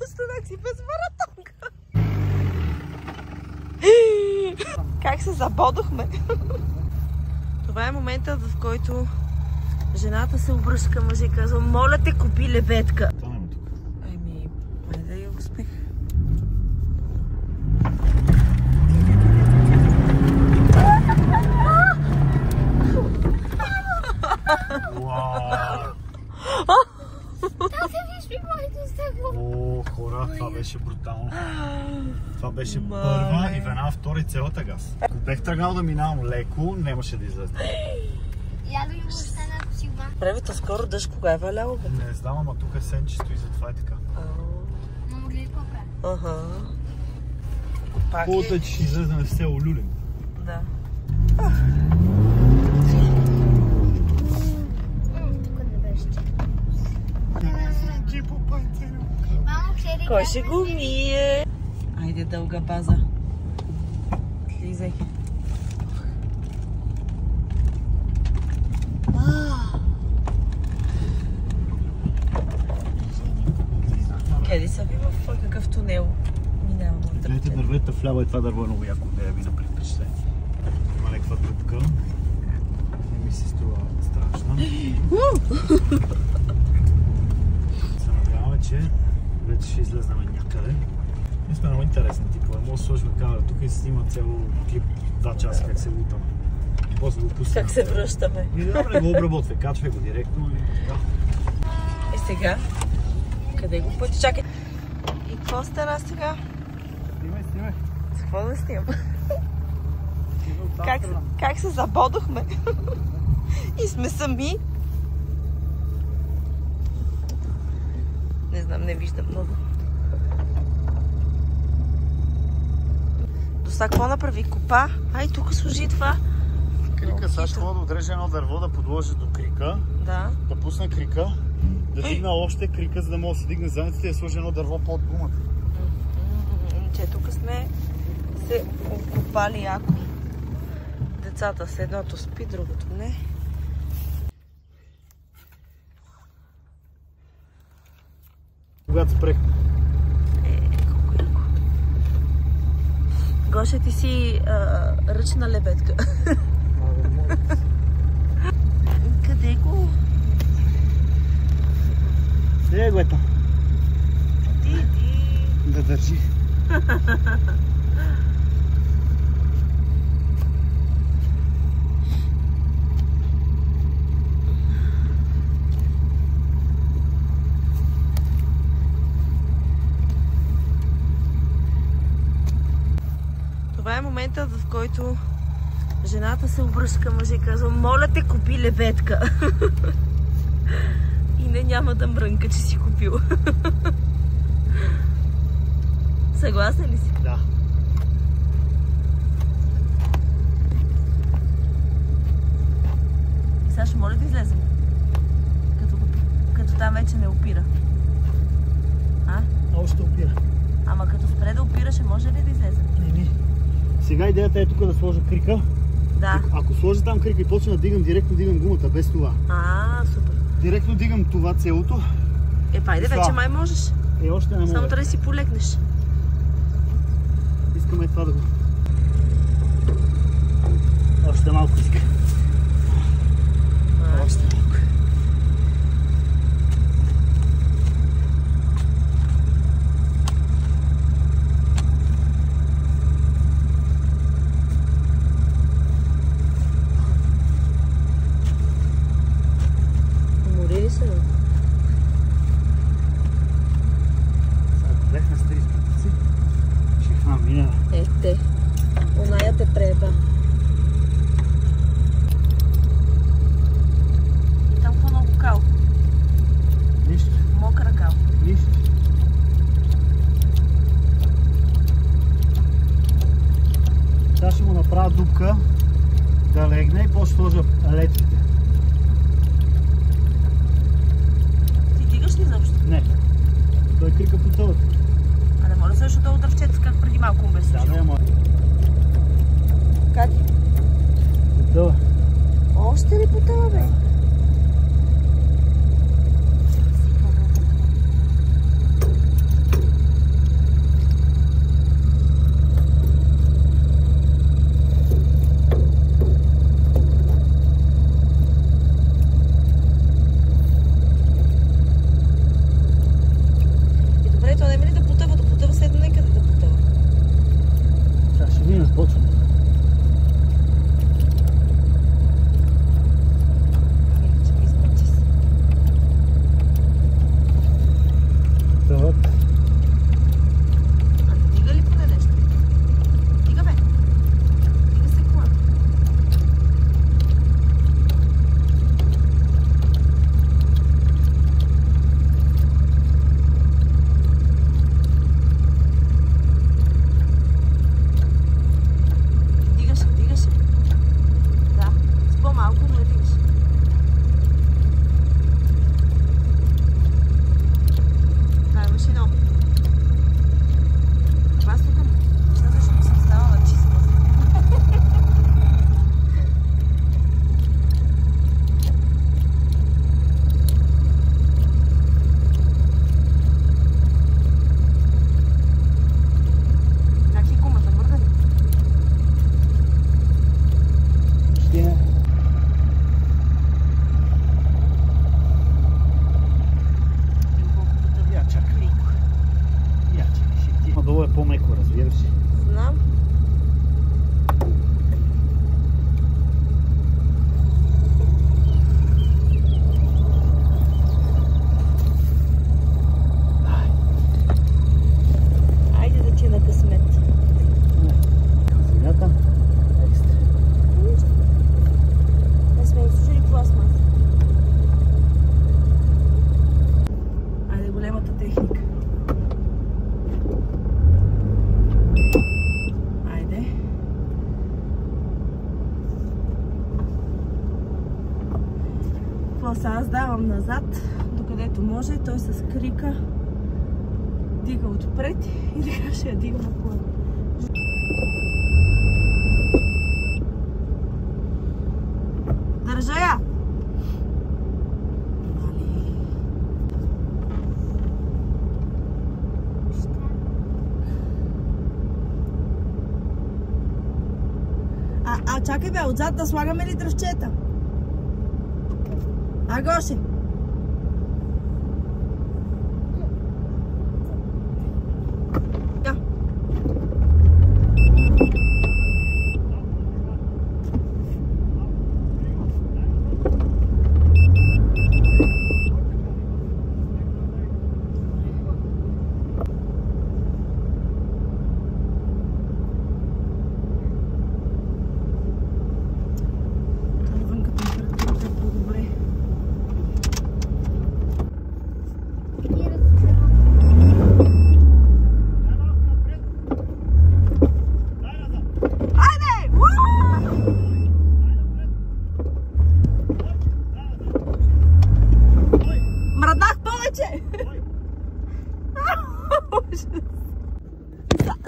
Останах си без маратонка. Как се забодохме? Това е моментът, в който жената се обръща към мъжа и казва: моля те, купи лебедка. Ами, да я успех. О, хора, това беше брутално. Това беше първа и веднага втора и цялата газ. Ако бех тръгнал да минавам леко, нямаше да излезе. Я да ми остана сигма. Правито скоро дъжд, кога е валяло? Не знам, ама тук е сенчесто и затова е така. Но могли ли по-правя? Ага. Хубавото е, че ще излезем в село Люлин. Да. Тук не беше Кой ще го мие? Айде, дълга база. Слизай. Къде са ви в какъв тунел? Минавам от Гледайте дървета вляво, и това дърво е много яко, да я ви направи впечатление. Има някаква дупка. Не ми се струва страшна. Се надяваме, че вече ще излезнем някъде. Ние сме много интересни типове. Може да сложим камера тук и се снима цяло клип 2 часа как се лутаме. После го пуснем. Как се връщаме? И да го обработвай, качвай го директно и така. Е сега? Къде го пъти? Чакай. И какво стана сега? Снимай. С какво да снимам? Как се забодохме? И сме сами. Не знам, не виждам много. Доста какво направи? Копа? Ай, тук служи това. Крика, сега ще мога да отрежа едно дърво, да подложи до крика. Да. Да пусна крика. Да дигна още крика, за да мога да се дигне задниците и да сложи едно дърво под гумата. Че тук сме се окопали яко. Децата с едното спи, другото не. Когато спрех. Колко яко. Гоша, ти си ръчна лебедка. Къде го? Къде го ето? Да държи. Това е моментът, в който жената се обръща към мъжа и казва: моля те, купи лебедка. И не, няма да мрънка, че си купил. Съгласен ли си? Да. И сега ще моля да излезем. Като там вече не опира. А? Още опира. Ама като спре да опира, ще може ли да излезем? Не. Сега идеята е тук да сложа крика. Да. Ако сложа там крика и почна да дигам, директно дигам гумата, без това. Супер. Директно дигам това целото. Пайде, вече май можеш. Още не мога. Само трябва да си полегнеш. Искаме това да го... Още малко иска. Още малко. Умори ли се? Бехме с 30 пъти. Ще хвам мина. Ете. Оная те преба. И там какво много кал? Нищо. Мокра кал. Нищо. Сега ще му направя дупка да легне и после сложа летвите. Ти дигаш ли заобщо? Не. Той крика по тълът. А не може да също долу дървчета, как преди малко му беше. Да, не може. Как? По тълът. Още ли по това, бе? Аз тук защото съм станала чиста. Как ли гумата? Мърда ли? Ще. Долу е по-меко, разбираш. Знам. Айде да ти е на късмет. Земята. Екстра. Не сме изслужили пластмаса. Айде големата техника. Аз давам назад, докъдето може, той с крика дига отпред и така ще я дига напълно. Държа я! Чакай бе, отзад да слагаме ли дръвчета? А, Гоше? Да.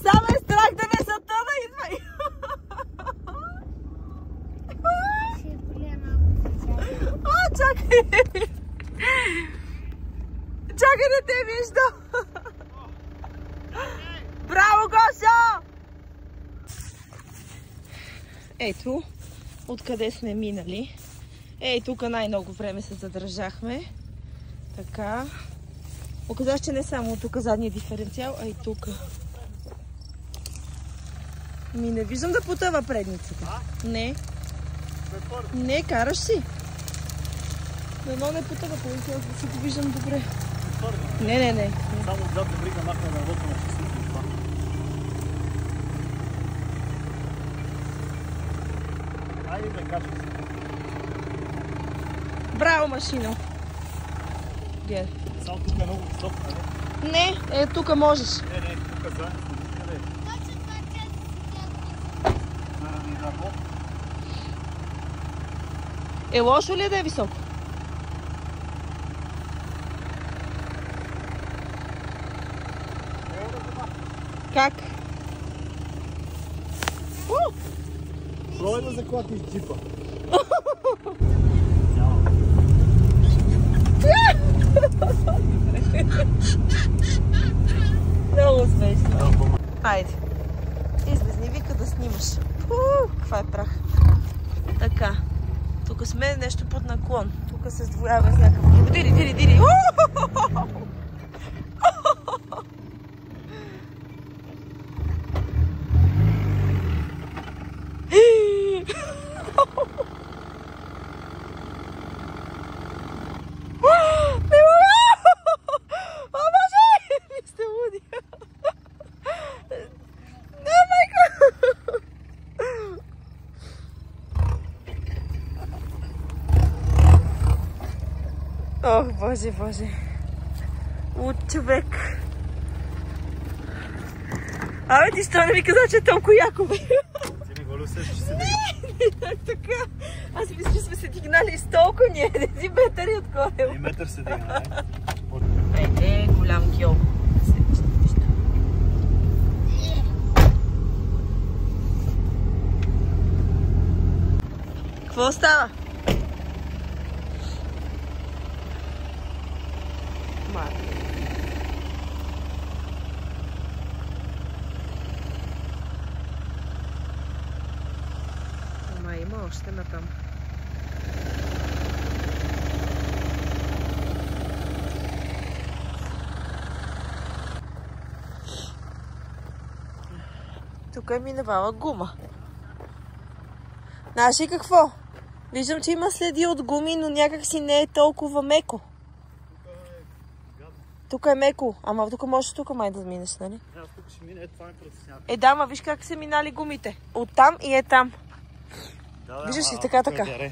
Само е страх да не са тъна, идвай! О, чакай! Чакай, не те виждам! Браво, Гошо! Ето, откъде сме минали. Ей, тук най-много време се задържахме. Така. Оказах, че не само тук задния диференциал, а и тук. Ми не виждам да потъва предницата. Не. Не, караш си. Дано не потъва предницата, да си го виждам добре. Не. Само отзад да брига махна на работа на часовите и това. Айде да качва се. Браво, машина. Гледай. Само тук е много високо, нали? Не, тук можеш. Не, тук заедно сме. Точно това Е лошо ли е да е високо? Как? Пробай да заклатиш джипа. Много смешно. Хайде. Излезни, вика да снимаш. Каква е прах. Така. Тук сме нещо под наклон. Тук се сдвоява с някакъв. Дири! Ох, боже. От човек. Абе, ти що не ми каза, че е толкова яко, бе? Ти не го ли усещаш, че се дига? Не, така. Аз мисля, че сме се дигнали с толкова, ние не си метър и отгоре. И метър се дига, не? Айде, голям кил. още натам. Тук е минавала гума. Знаеш ли какво? Виждам, че има следи от гуми, но някак си не е толкова меко. Тук е меко. Ама тук можеш тук май да минеш, нали? Аз тук ще мина, това ме притеснява. Да, ма виж как са минали гумите. Оттам и е там. Виждаш ли, така. И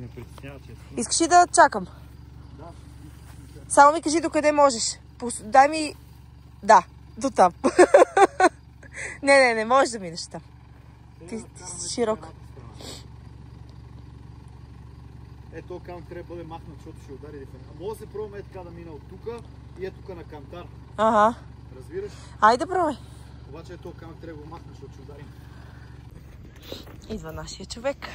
ме притеснява, че Искаш ли да чакам? Да. Само ми кажи докъде можеш. Дай ми... Да, до там. Не, можеш да минеш там. Ти си широк. Ето камък трябва да бъде махнат, защото ще удари дифен. А може да се пробваме така да мина от тук и е тук на кантар. Ага. Разбираш? Айде пробвай. Обаче ето камък трябва да го махнат, защото ще ударим. Идва нашия човек.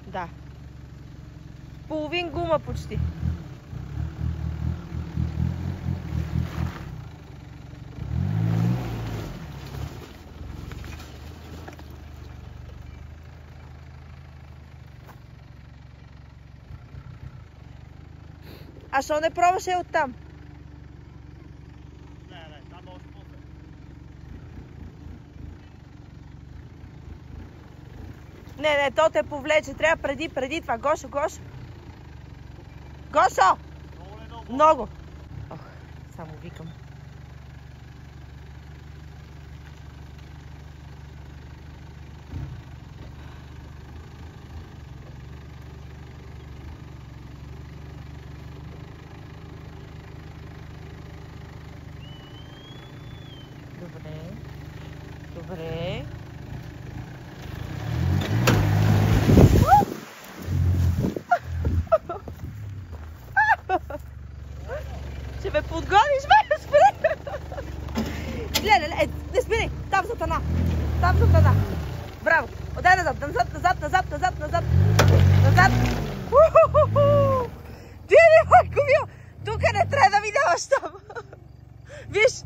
Да. Половин гума почти. А що не пробваш оттам? Не, там може по-добре. Не, то те повлече. Трябва преди това. Гошо! Гошо! Много! Ох, само викам. Добре. Ще ме подгониш, бе, спри! Гледай, не спри! Там зад една! Браво! Отдай назад! Назад! Диди, майко мил! Тук не трябва да минаваш там! Виж!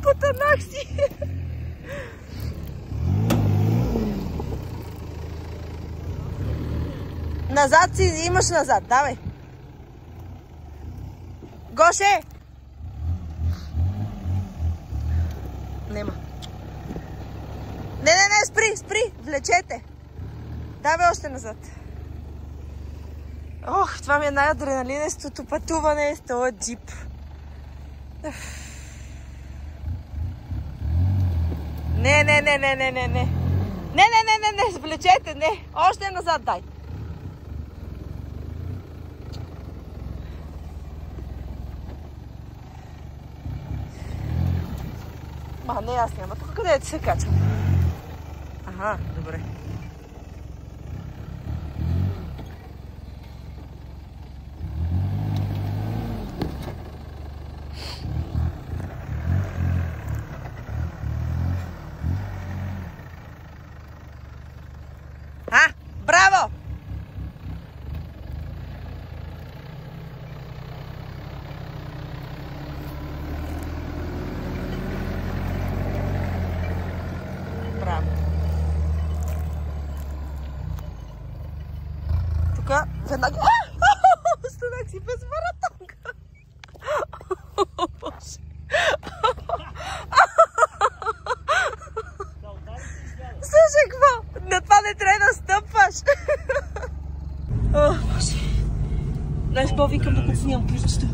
Потънах си! Назад си, имаш назад, давай! Гоше! Нема. Не, спри! Влечете! Давай още назад. Ох, това ми е най-адреналинестото пътуване с този джип. Не, влечете, не. Още назад дай. Не, аз няма. Тук къде се качвам? Ага, добре. Браво! Браво! Тук веднага... Останах си без маратонка! О, Боже! Слушай, какво? На това не трябва да стъпваш. О, Боже. Знаеш, по-викам, докато снимам ключчето.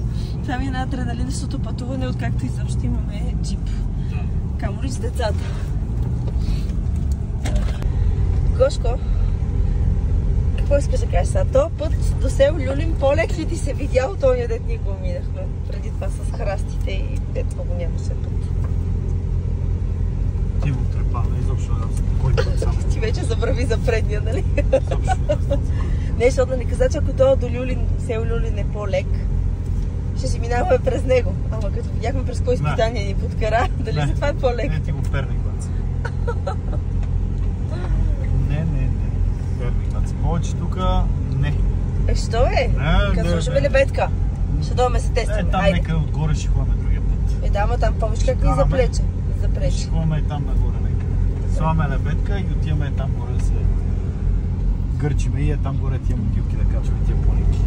Това ми е на адреналинестото пътуване, откакто изобщо имаме джип. Камо ли с децата. Гошко, какво искаш да кажеш сега? Този път до село Люлин по-лек ли ти се видя от този дет ние го минахме? Преди това с храстите и дет го нямаше път. изобщо не знам кой път само. Ти вече забрави за предния, нали? Изобщо не знам. Не, защото не каза, че ако дойда до Люлин, село Люлин е по-лек, ще си минаваме през него. Ама като видяхме през кой изпитание ни подкара, дали за това е по-лек? Не, ти го Перник, бац. Не. Перник, бац. Повече тука не. Що е? Като слушаме лебедка. Ще дойме се тестваме. Там нека отгоре ще ходим другия път. Да, ама там помниш как ни заплече. Ще ходим и там нагоре нека. Слагаме лебедка и отиваме там горе да се гърчиме и там горе тия мотилки да качваме тия планинки.